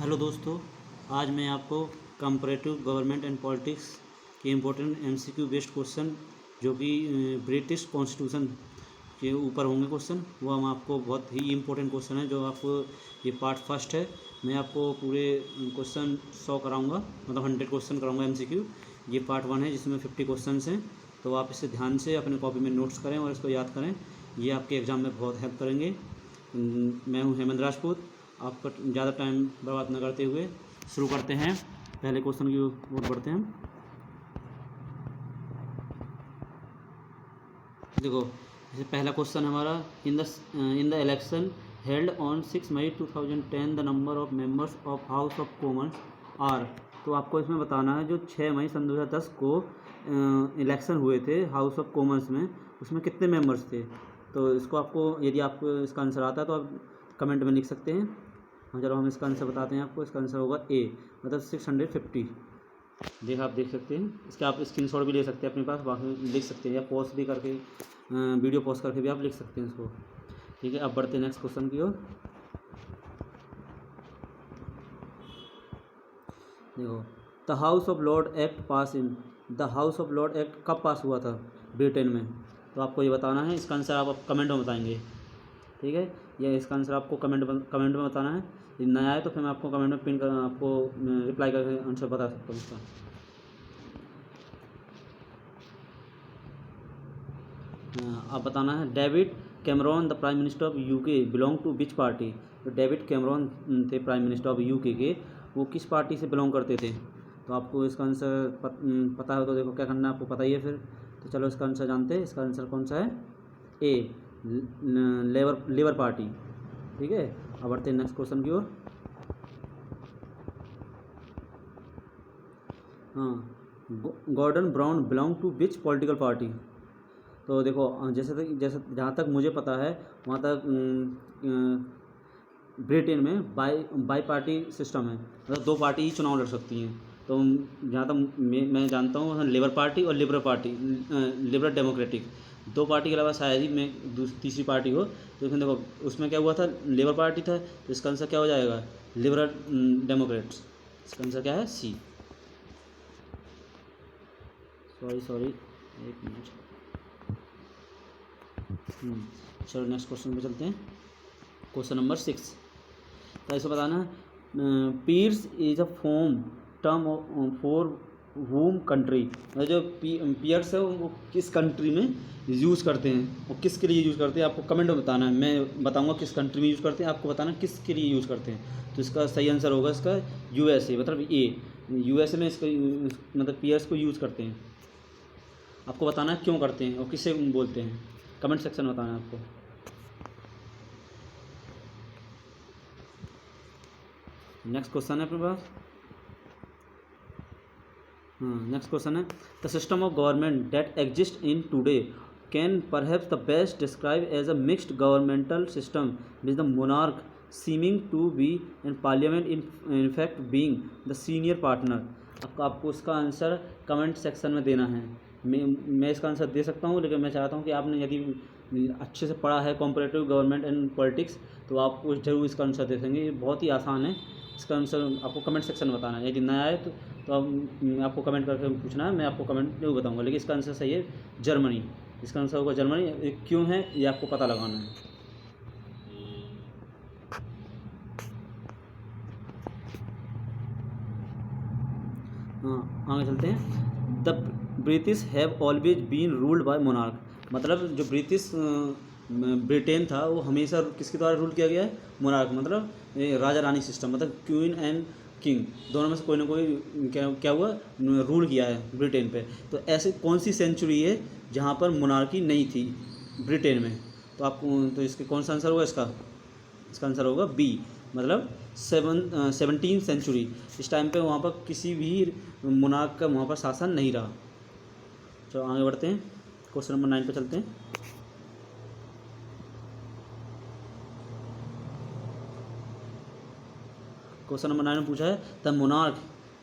Hello दोस्तों, आज मैं आपको कंपैरेटिव गवर्नमेंट एंड पॉलिटिक्स के इम्पोर्टेंट एमसीक्यू बेस्ड क्वेश्चन जो कि ब्रिटिश कॉन्स्टिट्यूशन के ऊपर होंगे क्वेश्चन, वो हम आपको बहुत ही इम्पोर्टेंट क्वेश्चन है जो आपको ये पार्ट फर्स्ट है। मैं आपको पूरे क्वेश्चन 100 कराऊंगा, मतलब 100 क्वेश्चन कराऊंगा एमसीक्यू। ये पार्ट 1 है जिसमें 50 क्वेश्चन हैं, तो आप इसे ध्यान से अपने कॉपी में नोट्स करें और इसको याद करें। ये आपके एग्ज़ाम में बहुत हेल्प करेंगे। मैं हूँ हेमंत राजपूत। आपका ज़्यादा टाइम बर्बाद न करते हुए शुरू करते हैं। पहले क्वेश्चन की ओर बढ़ते हैं। देखो, जैसे पहला क्वेश्चन हमारा, in the election held on 6 May 2010 the number of members of House of Commons are. तो आपको इसमें बताना है जो 6 मई सन 2010 को इलेक्शन हुए थे हाउस ऑफ कॉमन्स में, उसमें कितने मेंबर्स थे। तो इसको आपको, यदि आपको इसका आंसर आता है तो आप कमेंट में लिख सकते हैं। चलो हम इसका आंसर बताते हैं आपको। इसका आंसर होगा ए, मतलब 650। आप देख सकते हैं। इसके आप स्क्रीनशॉट भी ले सकते हैं अपने पास, बाकी लिख सकते हैं, या पॉज भी करके वीडियो पॉज करके भी आप लिख सकते हैं इसको। ठीक है, अब बढ़ते हैं नेक्स्ट क्वेश्चन की ओर। देखो, the house of Lord act pass in, the house of Lord act कब पास हुआ था ब्रिटेन में, तो आपको ये बताना है। इसका आंसर आप कमेंट में बताएंगे। ठीक है, या इसका आंसर आपको कमेंट में बताना है। यदि नया है तो फिर मैं आपको कमेंट में पिन कर आपको रिप्लाई करके आंसर बता सकता हूँ इसका। आप बताना है, David Cameron the prime minister of UK belong to which party. तो डेविड कैमरॉन थे प्राइम मिनिस्टर ऑफ यूके के, वो किस पार्टी से बिलोंग करते थे। तो आपको इसका आंसर पता है तो देखो क्या करना है, आपको पता ही है फिर। तो चलो इसका आंसर जानते हैं। इसका आंसर कौन सा है, ए, लेबर पार्टी। ठीक है, अब बढ़ते हैं नेक्स्ट क्वेश्चन की ओर। Gordon Brown belong to which political party. तो देखो, जैसे जहाँ तक मुझे पता है वहाँ तक ब्रिटेन में बाई पार्टी सिस्टम है, मतलब 2 पार्टी ही चुनाव लड़ सकती हैं। तो जहाँ तक मैं जानता हूँ, लेबर पार्टी और लिबरल डेमोक्रेटिक 2 पार्टी के अलावा शायद ही मैं तीसरी पार्टी हो। तो इसमें देखो, उसमें क्या हुआ था, लेबर पार्टी था, तो इसका आंसर क्या हो जाएगा, लिबरल डेमोक्रेट्स। इसका आंसर क्या है, सी। सॉरी, एक मिनट। चलो नेक्स्ट क्वेश्चन पे चलते हैं। क्वेश्चन नंबर 6, तो ऐसे बताना है, peers is a form term for home country. जो पीयर्स है वो किस कंट्री में यूज़ करते हैं और किसके लिए यूज़ करते हैं, आपको कमेंट में बताना है। मैं बताऊंगा किस कंट्री में यूज़ करते हैं, आपको बताना किसके लिए यूज़ करते हैं। तो इसका सही आंसर होगा इसका यूएसए, मतलब ए, यूएसए में इसका मतलब पीयर्स को यूज़ करते हैं। आपको बताना है क्यों करते हैं और किसे बोलते हैं, कमेंट सेक्शन में बताना है आपको। नेक्स्ट क्वेश्चन है अपने पास। नेक्स्ट क्वेश्चन है, the system of government that exist in today can perhaps the best describe as a mixed governmental system with the monarch seeming to be and parliament in fact being the senior partner. आपको इसका answer comment section में देना है। मैं इसका answer दे सकता हूँ, लेकिन मैं चाहता हूँ कि आपने यदि अच्छे से पढ़ा है कॉम्परेटिव गवर्नमेंट एंड पॉलिटिक्स तो आप जरूर इसका आंसर दे सकेंगे। ये बहुत ही आसान है। इसका आंसर आपको कमेंट सेक्शन में बताना है। यदि नया है तो आपको कमेंट करके पूछना है, मैं आपको कमेंट नहीं बताऊँगा। लेकिन इसका आंसर सही है, जर्मनी। इसका आंसर होगा जर्मनी। ये क्यों है ये आपको पता लगाना है। आगे चलते हैं। The British have always been ruled by monarch. मतलब जो ब्रिटेन था वो हमेशा किसके द्वारा रूल किया गया है, मोनार्क, मतलब राजा रानी सिस्टम, मतलब क्वीन एंड किंग दोनों में से कोई ना कोई क्या हुआ, रूल किया है ब्रिटेन पे। तो ऐसे कौन सी सेंचुरी है जहाँ पर मोनार्की नहीं थी ब्रिटेन में। तो आपको, तो इसके कौन सा आंसर होगा इसका आंसर होगा बी, मतलब 17वीं सेंचुरी। इस टाइम पे वहाँ पर किसी भी मोनार्क का वहाँ पर शासन नहीं रहा। चलो आगे बढ़ते हैं, क्वेश्चन नंबर 9 पे चलते हैं। क्वेश्चन नंबर 9 में पूछा है, the monarch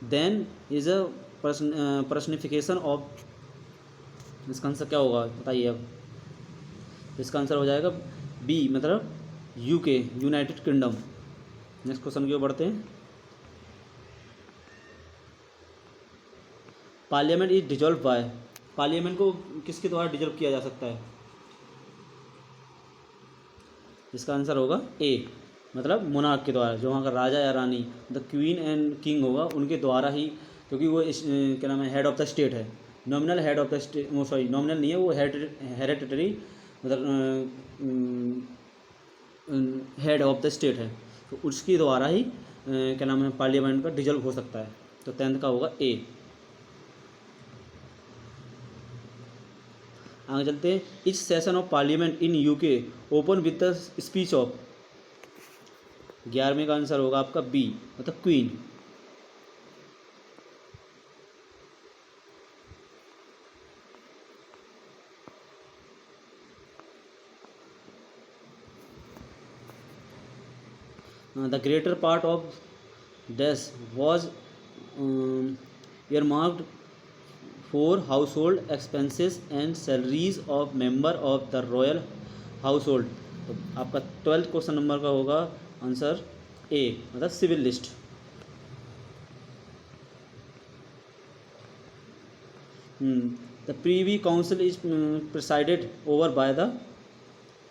then is a personification of. इसका आंसर क्या होगा बताइए अब। इसका आंसर हो जाएगा बी, मतलब UK, United Kingdom. Next question की ओर बढ़ते हैं। Parliament is dissolve by, parliament को किसके द्वारा डिजॉल्व किया जा सकता है? इसका आंसर होगा ए, मतलब मोनार्क के द्वारा, जो वहाँ का राजा या रानी, द क्वीन एंड किंग होगा, उनके द्वारा ही, क्योंकि वो क्या नाम है, हेड ऑफ द स्टेट है, nominal head of the state, वो सॉरी नॉमिनल नहीं है, वो हेरिडिटरी मतलब हेड ऑफ द स्टेट है, तो उसके द्वारा ही क्या नाम है, पार्लियामेंट का डिजॉल्व हो सकता है। तो 10th का होगा ए। आगे चलते हैं। Each session of parliament in UK open with the speech of, 11वें का आंसर होगा आपका बी, मतलब queen. The greater part of this was earmarked for household expenses and salaries of member of the royal household। तो आपका 12th question number का होगा answer A, मतलब civil list. The privy council is presided over by the,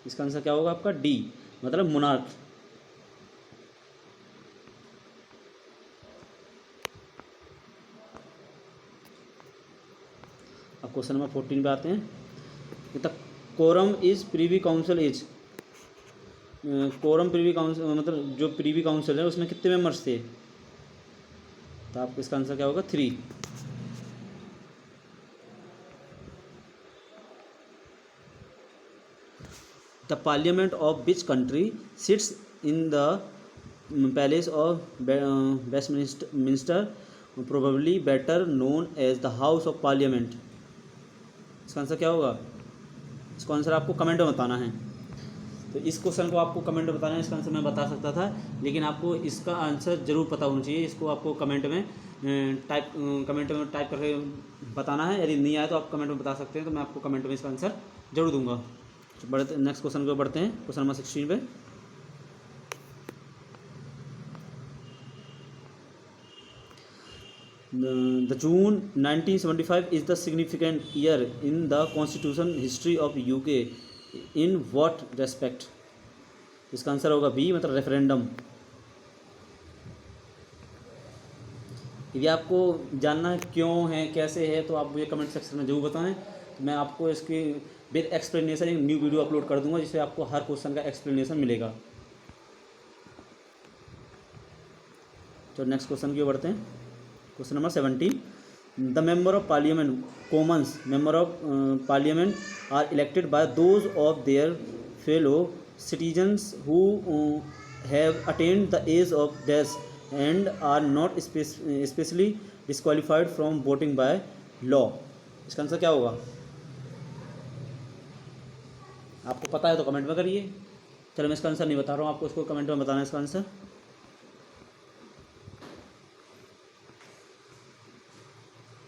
इसका answer क्या होगा आपका D, मतलब मोनार्क। अब क्वेश्चन नंबर 14 पे आते हैं। The quorum is privy council is, quorum privy council मतलब जो प्रीवी काउंसिल है उसमें कितने मेंबर्स थे? तो आपको इसका आंसर क्या होगा 3। The parliament of which country sits in the palace of Westminster, probably better known as the house of parliament. इसका आंसर क्या होगा? इसका आंसर आपको कमेंट में बताना है। तो इस क्वेश्चन को आपको कमेंट में बताना है, इसका आंसर मैं बता सकता था, लेकिन आपको इसका आंसर ज़रूर पता होना चाहिए। इसको आपको कमेंट में टाइप करके बताना है। यदि नहीं आया तो आप कमेंट में बता सकते हैं, तो मैं आपको कमेंट में इसका आंसर जरूर दूंगा। तो बढ़ते नेक्स्ट क्वेश्चन को बढ़ते हैं, क्वेश्चन नंबर 16 पे। The June 1975 is the significant year in the constitution history of UK in what respect? इसका आंसर होगा बी, मतलब रेफरेंडम। यदि आपको जानना है क्यों है कैसे है तो आप मुझे कमेंट सेक्शन में जरूर बताएं। तो मैं आपको इसकी विद एक्सप्लेनेशन एक न्यू वीडियो अपलोड कर दूंगा, जिससे आपको हर क्वेश्चन का एक्सप्लेनेशन मिलेगा। तो नेक्स्ट क्वेश्चन की ओर बढ़ते हैं, question number 17। The member of parliament commons member of parliament are elected by those of their fellow citizens who have attend the age of death and are not specially disqualified from voting by law. इसका answer क्या होगा? आपको पता है तो comment में करिए। चलो मैं इसका आंसर नहीं बता रहा हूँ, आपको इसको कमेंट में बताना है इसका आंसर।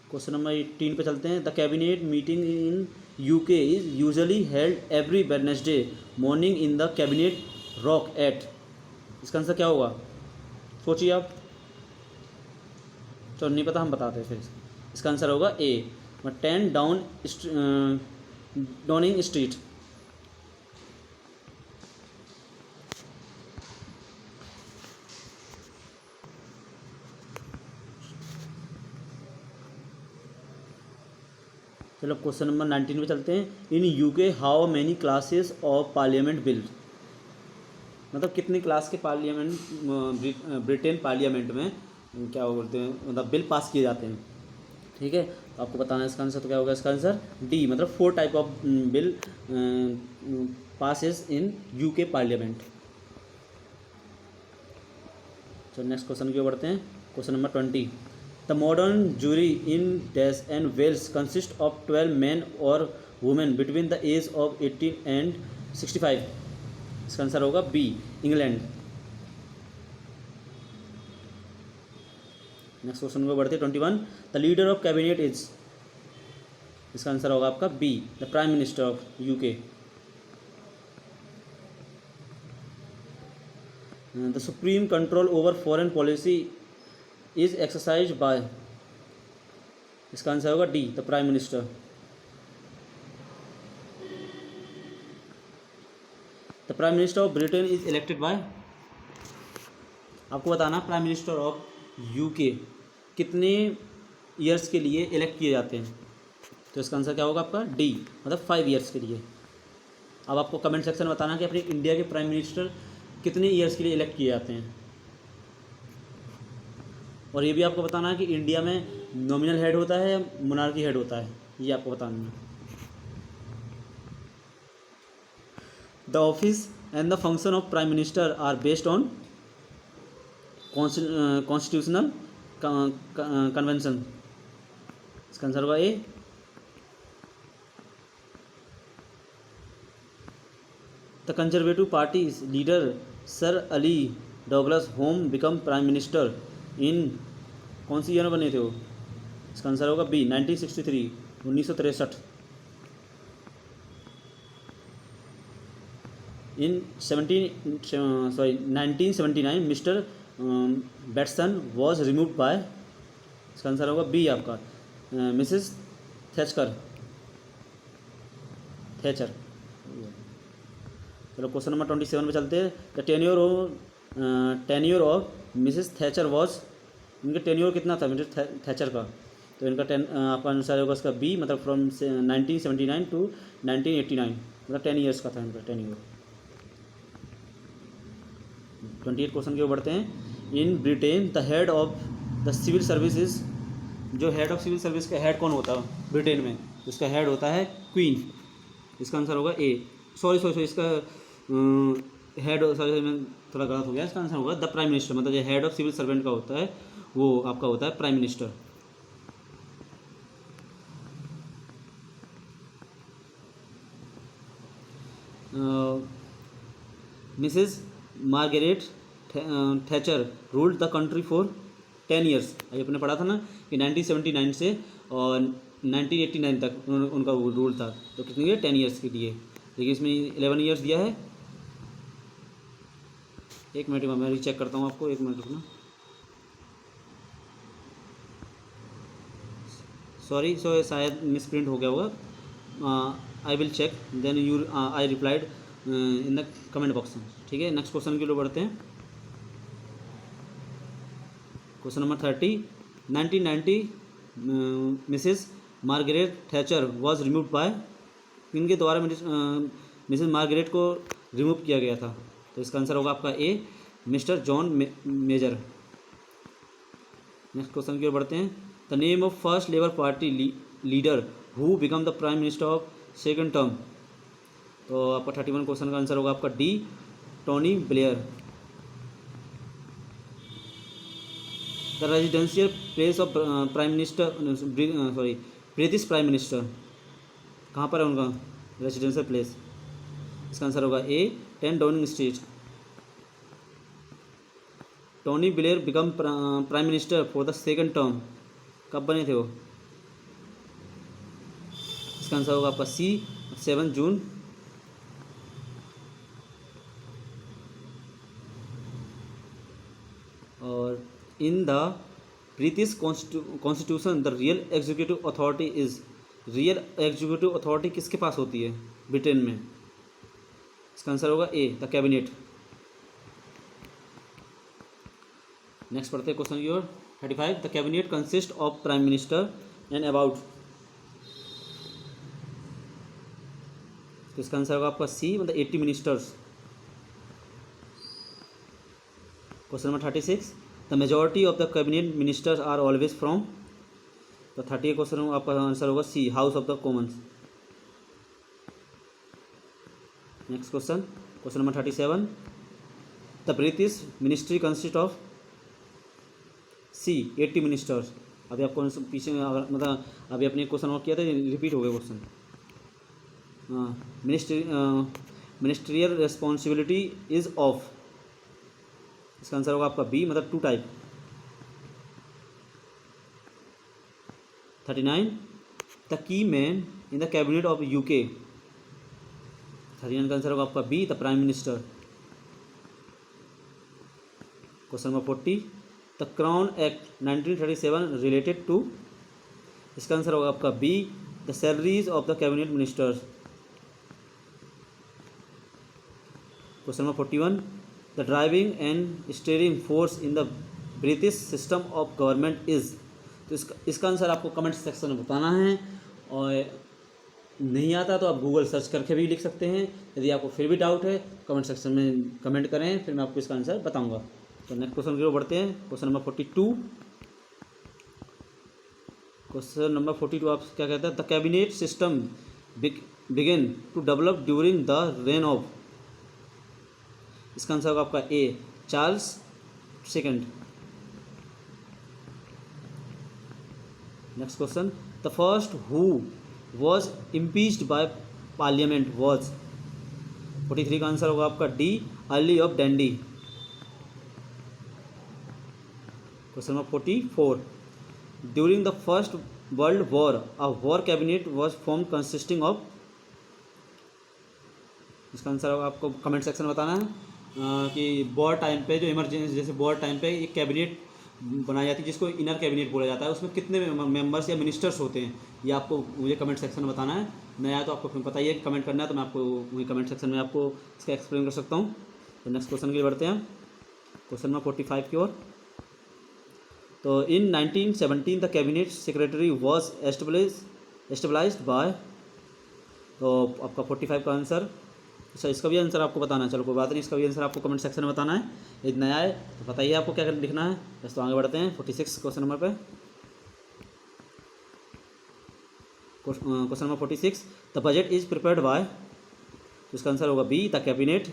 क्वेश्चन नंबर 18 पे चलते हैं। The cabinet meeting in UK is usually held every Wednesday morning in the cabinet rock at. इसका आंसर क्या होगा? सोचिए आप। चलो नहीं पता, हम बताते हैं फिर। इसका आंसर होगा ए, 10 डाउनिंग स्ट्रीट। चलो क्वेश्चन नंबर 19 पे चलते हैं। In UK how many classes of parliament bill, मतलब कितनी क्लास के पार्लियामेंट ब्रिटेन पार्लियामेंट में क्या बोलते हैं, मतलब बिल पास किए जाते हैं। ठीक है, तो आपको बताना है इसका आंसर। तो क्या होगा इसका आंसर? डी, मतलब 4 type of bill passes in UK parliament. तो नेक्स्ट क्वेश्चन की ओर बढ़ते हैं, question number 20। The modern jury in dash and Wales consist of 12 man और women between the age of 18 and 65। इसका आंसर होगा बी, इंग्लैंड। नेक्स्ट क्वेश्चन को बढ़ते हैं 21। The leader of cabinet is, इसका आंसर होगा आपका B, the prime minister of UK. The supreme control over foreign policy is exercise by, इसका answer होगा D, the prime minister. The prime minister of Britain is elected by, आपको बताना prime minister of UK कितने years के लिए elect किए जाते हैं। तो इसका आंसर क्या होगा आपका डी, मतलब 5 ईयर्स के लिए। अब आपको कमेंट सेक्शन में बताना कि अपने इंडिया के प्राइम मिनिस्टर कितने ईयर्स के लिए इलेक्ट किए जाते हैं। और ये भी आपको बताना है कि इंडिया में नॉमिनल हेड होता है या मोनार्की हेड होता है, ये आपको बताना है। The office and the function of prime minister are based on constitutional convention. इसका आंसर होगा A. The Conservative party leader sir Alec Douglas Home become prime minister in, कौन सी ईयर में बने थे वो? इसका आंसर होगा B, 1963, 1963। In 1979 Mr Batson was removed by, इसका आंसर होगा बी आपका मिसेस थैचर। चलो क्वेश्चन नंबर 27 पे चलते हैं। The tenure of Mrs Thatcher was, इनका टेन्योर कितना था मिसेस थैचर का? तो इनका आपका आंसर होगा इसका बी, मतलब फ्रॉम 1979 टू 1989, मतलब 10 ईयर्स का था इनका टेन्योर। 28 क्वेश्चन की ओर बढ़ते हैं। In Britain the head of the civil services, जो हेड ऑफ सिविल सर्विस का हेड कौन होता है ब्रिटेन में? उसका हेड होता है क्वीन। इसका आंसर होगा ए, सॉरी इसका हेड, सॉरी मैं थोड़ा गलत हो गया। इसका आंसर होगा द प्राइम मिनिस्टर, मतलब जो हेड ऑफ सिविल सर्वेंट का होता है वो आपका होता है prime minister. Mrs Margaret Thatcher ruled the country for 10 years. अभी अपने पढ़ा था ना कि 1979 से और 1989 तक उनका रूल था, तो कितने लिए 10 ईयर्स के लिए। देखिए इसमें 11 ईयर्स दिया है। एक मिनट में मैं रीचेक करता हूँ आपको, एक मिनट रुकना। सॉरी शायद मिस प्रिंट हो गया होगा। I will check then you I replied in the comment box में, ठीक है। नेक्स्ट क्वेश्चन के लिए बढ़ते हैं। Question number 30, 1990 Mrs Margaret Thatcher was removed by, इनके द्वारा मिसेस मार्गरेट को रिमूव किया गया था। तो इसका आंसर होगा आपका A, mister John Major. Next question की ओर बढ़ते हैं। The name of first Labour party leader who become the prime minister of second term. तो आपका 31 क्वेश्चन का आंसर होगा आपका D, Tony Blair. The residential place of prime minister, sorry British prime minister, कहाँ पर है उनका रेजिडेंशियल प्लेस? इसका आंसर होगा A, 10 Downing Street. Tony Blair become prime minister for the second term, कब बने थे वो? इसका आंसर होगा आपका सी, 7 जून। और इन the British constitution the real executive authority is, real executive authority किसके पास होती है ब्रिटेन में? इसका आंसर होगा ए, द कैबिनेट। नेक्स्ट पढ़ते हैं क्वेश्चन की ओर। 35, the cabinet consist of prime minister and about, तो इसका आंसर होगा आपका सी, मतलब 80 ministers. Question number 36, the majority of the cabinet ministers are always from, तो 30 क्वेश्चन आपका आंसर होगा C, house of the Commons. Next question, question number 37, the British ministry consist of C, 80 ministers. अभी आपको पीछे मतलब अभी अपने क्वेश्चन और किया था, रिपीट हो गया question. Ministerial responsibility is of, इसका आंसर होगा आपका बी, मतलब 2 type. 39, the key man in the cabinet of UK, 39 का आंसर होगा आपका B, the prime minister. Question number 40, the crown act 1937 related to, इसका आंसर होगा आपका B, the salaries of the cabinet ministers. Question number 41, the driving and steering force in the British system of government is. तो इसका answer आपको comment section में बताना है, और नहीं आता तो आप गूगल सर्च करके भी लिख सकते हैं। यदि आपको फिर भी डाउट है कमेंट सेक्शन में कमेंट करें, फिर मैं आपको इसका आंसर बताऊंगा। तो नेक्स्ट क्वेश्चन की ओर बढ़ते हैं। Question number 42। क्वेश्चन नंबर 42 आप क्या कहता है, the cabinet system begin to develop during the reign of. इसका आंसर होगा आपका A, Charles second. Next question, the first who was impeached by parliament was. 43 का आंसर होगा आपका D, Earl of Danby. Question number 44, during the first world war a war cabinet was form consisting of. इसका answer होगा आपको comment section में बताना है कि वॉर टाइम पे जो इमरजेंसी, जैसे वॉर टाइम पे एक कैबिनेट बनाई जाती है जिसको इनर कैबिनेट बोला जाता है, उसमें कितने मेंबर्स या मिनिस्टर्स होते हैं, ये आपको मुझे कमेंट सेक्शन में बताना है। नया तो आपको पता ही है, कमेंट करना है, तो मैं आपको वही कमेंट सेक्शन में आपको इसका एक्सप्लेन कर सकता हूँ। तो नेक्स्ट क्वेश्चन के लिए बढ़ते हैं, क्वेश्चन नंबर 45 की ओर। तो इन 1917 the cabinet secretary was established by. तो आपका 45 का आंसर, अच्छा इसका भी आंसर आपको बताना है, चलो कोई बात नहीं, इसका भी आंसर आपको कमेंट सेक्शन में बताना है। यदि नया है तो बताइए आपको क्या लिखना है। बस तो आगे बढ़ते हैं 46 क्वेश्चन नंबर पे। Question number 46, the budget is prepared by. तो इसका आंसर होगा बी, द कैबिनेट।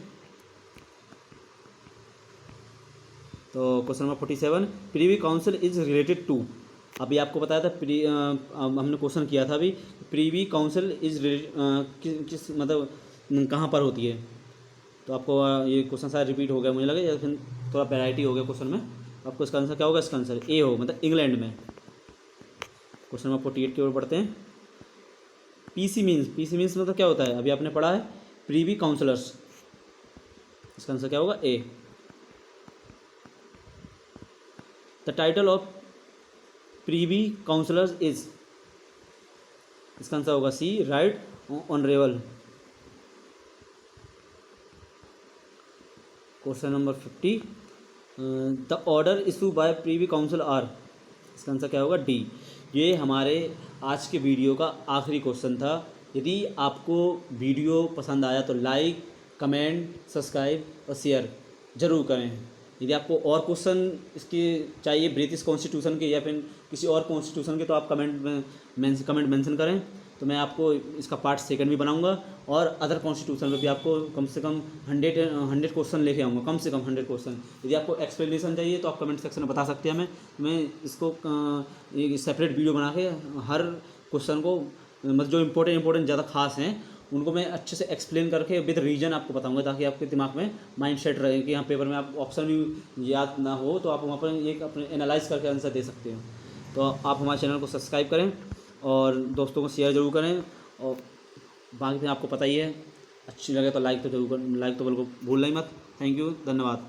तो question number 47, privy council is related to. अभी आपको बताया था हमने क्वेश्चन किया था अभी, प्रीवी काउंसिल इज किस मतलब कहाँ पर होती है। तो आपको ये क्वेश्चन शायद रिपीट हो गया मुझे लगा, या फिर थोड़ा वैरायटी हो गया क्वेश्चन में। आपको इसका आंसर क्या होगा, इसका आंसर ए हो, मतलब इंग्लैंड में। क्वेश्चन नंबर 48 की ओर बढ़ते हैं। पीसी मीन्स मतलब क्या होता है, अभी आपने पढ़ा है प्रीवी काउंसलर्स। इसका आंसर क्या होगा, A. The title of privy councillors is. इसका आंसर होगा C, right honourable. Question number 50, the order issue by privy council are. इसका आंसर क्या होगा, डी। ये हमारे आज के वीडियो का आखिरी क्वेश्चन था। यदि आपको वीडियो पसंद आया तो लाइक, कमेंट, सब्सक्राइब और शेयर ज़रूर करें। यदि आपको और क्वेश्चन इसके चाहिए ब्रिटिश कॉन्स्टिट्यूशन के या फिर किसी और कॉन्स्टिट्यूशन के, तो आप कमेंट मेंशन करें, तो मैं आपको इसका पार्ट 2 भी बनाऊंगा, और अदर कॉन्स्टिट्यूशन में भी आपको कम से कम 100 क्वेश्चन लेके आऊँगा, कम से कम 100 क्वेश्चन। यदि आपको एक्सप्लेनेशन चाहिए तो आप कमेंट सेक्शन में बता सकते हैं। मैं इसको एक सेपरेट वीडियो बना के हर क्वेश्चन को, मतलब जो इम्पोर्टेंट ज़्यादा खास हैं उनको मैं अच्छे से एक्सप्लेन करके विद रीजन आपको बताऊंगा, ताकि आपके दिमाग में माइंड सेट रहे कि यहाँ पेपर में आप ऑप्शन भी याद ना हो तो आप वहाँ पर एक अपने एनालाइज करके आंसर दे सकते हो। तो आप हमारे चैनल को सब्सक्राइब करें और दोस्तों को शेयर ज़रूर करें, और बाकी आपको पता ही है, अच्छी लगे तो लाइक तो बिल्कुल भूलना ही मत। थैंक यू, धन्यवाद।